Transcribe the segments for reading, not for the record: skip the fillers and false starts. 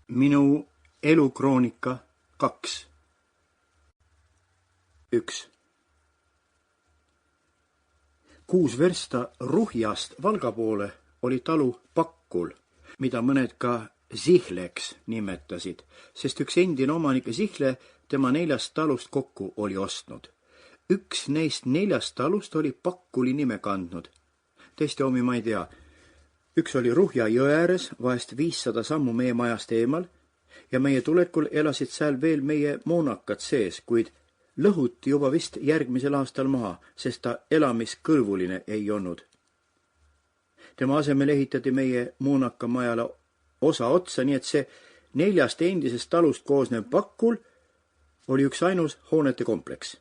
Minu elukroonika 2. 1. 6 versta Ruhjast Valga poole oli talu Pakkul, mida mõned ka Sihleks nimetasid, sest üks endine omanik Sihle tema 4 talust kokku oli ostnud. Üks neist 4 talust oli Pakkuli nime kandnud. Teiste omi ma ei tea. Üks oli Ruhja jõe ääres, vahest 500 sammu meie majast eemal, ja meie tulekul elasid seal veel meie moonakad sees, kuid lõhuti juba vist järgmisel aastal maha, sest ta elamiskõlbuline ei olnud. Tema asemel ehitati meie moonaka majale osa otsa, nii et see 4 endisest talust koosnev Pakkul oli üks ainus hoonete kompleks.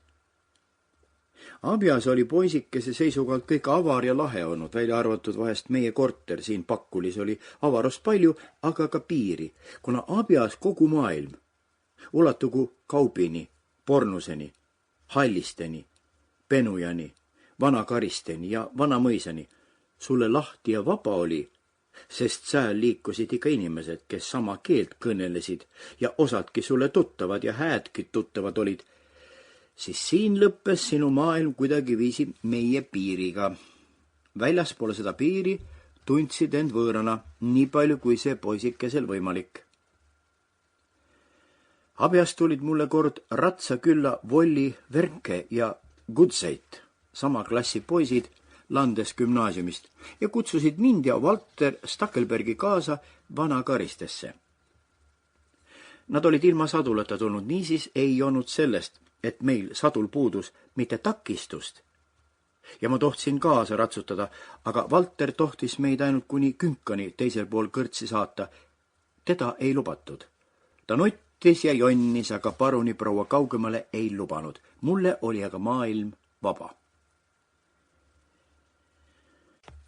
Abjas oli poisikese seisukohalt kõik avar ja lahe olnud, välja arvatud vahest meie korter siin Pakkulis oli avarust palju, aga ka piiri, kuna Abjas kogu maailm ulatugu Kaubini, Pornuseni, Hallisteni, Penujani, Vanakaristeni ja Vanamõisani sulle lahti ja vaba oli, sest sääl liikusid ikka inimesed, kes sama keelt kõnelesid ja osadki sulle tuttavad ja häädki tuttavad olid, siis siin lõppes sinu maailm kuidagi viisi meie piiriga. Väljaspoole seda piiri tundsid end võõrana, nii palju kui see poisikesel võimalik. Abjas tulid mulle kord ratsa külla Volli Verke ja Gudseit, sama klassi poisid Landes gümnaasiumist, ja kutsusid mind ja Walter Stackelbergi kaasa Vanakaristesse. Nad olid ilma sadulata tulnud, niisiis ei olnud sellest, et meil sadul puudus mitte takistust. Ja ma tohtsin kaasa ratsutada, aga Walter tohtis meid ainult kuni Künkani teisel pool kõrtsi saata. Teda ei lubatud. Ta nuttis ja jonnis, aga paruni proua kaugemale ei lubanud. Mulle oli aga maailm vaba.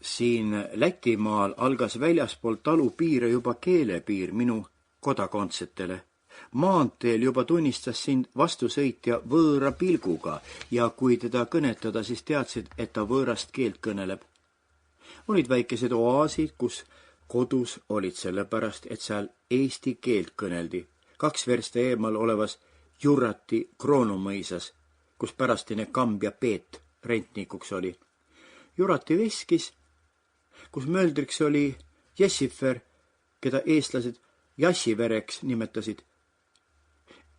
Siin Lätimaal algas väljaspool talu piire juba keelepiir minu kodakondsetele. Maanteel juba tunnistas sind vastusõitja võõra pilguga ja kui teda kõnetada, siis teadsid, et ta võõrast keelt kõneleb. Olid väikesed oaasid, kus kodus olid sellepärast, et seal eesti keelt kõneldi. 2 versta eemal olevas Jurati Kroonumõisas, kus pärastine Kambja Peet rentnikuks oli. Jurati veskis, kus möldriks oli Jessifer, keda eestlased Jassivereks nimetasid.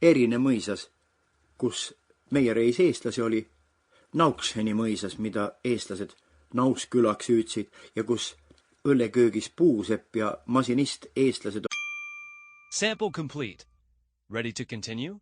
Erine mõisas, kus meie reis eestlasi oli, Nauksheni mõisas, mida eestlased Nauskülaks hüüdsid ja kus õlleköögis puusepp ja masinist eestlased. Sample complete. Ready to continue?